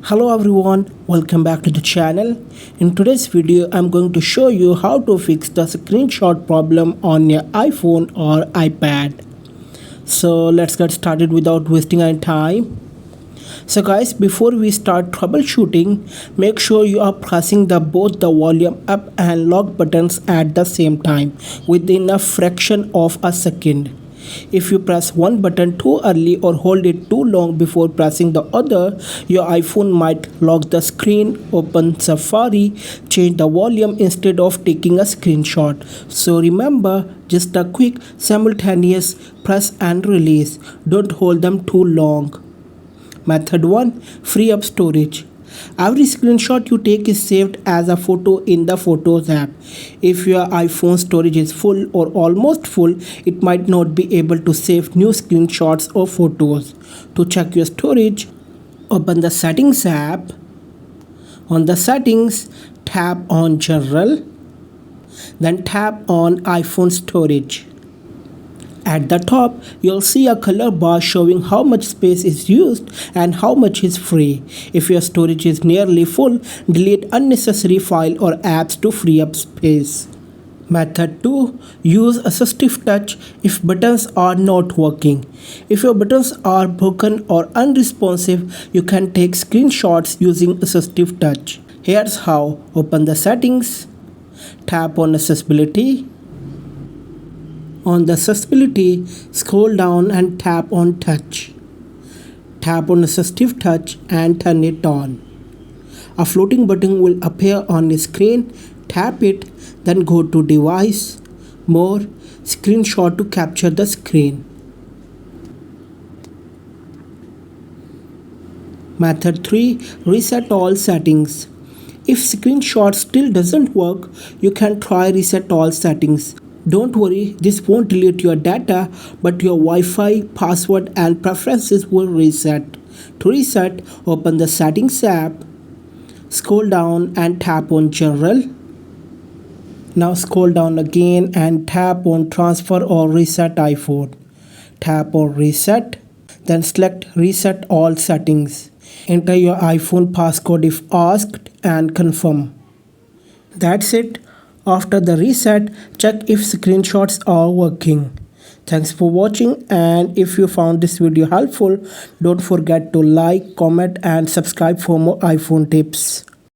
Hello everyone, welcome back to the channel. In today's video, I'm going to show you how to fix the screenshot problem on your iPhone or iPad. So let's get started without wasting any time. So guys, before we start troubleshooting, make sure you are pressing both the volume up and lock buttons at the same time within a fraction of a second. If you press one button too early or hold it too long before pressing the other, your iPhone might lock the screen, open Safari, change the volume instead of taking a screenshot. So remember, just a quick simultaneous press and release. Don't hold them too long. Method 1. Free up storage. Every screenshot you take is saved as a photo in the Photos app. If your iPhone storage is full or almost full, it might not be able to save new screenshots or photos. To check your storage, open the Settings app. On the Settings, tap on General, then tap on iPhone Storage. At the top, you'll see a color bar showing how much space is used and how much is free. If your storage is nearly full, delete unnecessary files or apps to free up space. Method 2. Use AssistiveTouch if buttons are not working. If your buttons are broken or unresponsive, you can take screenshots using AssistiveTouch. Here's how. Open the settings, tap on Accessibility. On the Accessibility, scroll down and tap on Touch. Tap on AssistiveTouch and turn it on. A floating button will appear on the screen. Tap it, then go to Device, More, Screenshot to capture the screen. Method 3. Reset all settings. If screenshot still doesn't work, you can try Reset all settings. Don't worry, this won't delete your data, but your Wi-Fi, password and preferences will reset. To reset, open the Settings app, scroll down and tap on General. Now scroll down again and tap on Transfer or Reset iPhone. Tap on Reset, then select Reset all settings. Enter your iPhone passcode if asked and confirm. That's it. After the reset, check if screenshots are working. Thanks for watching, and if you found this video helpful, don't forget to like, comment and subscribe for more iPhone tips.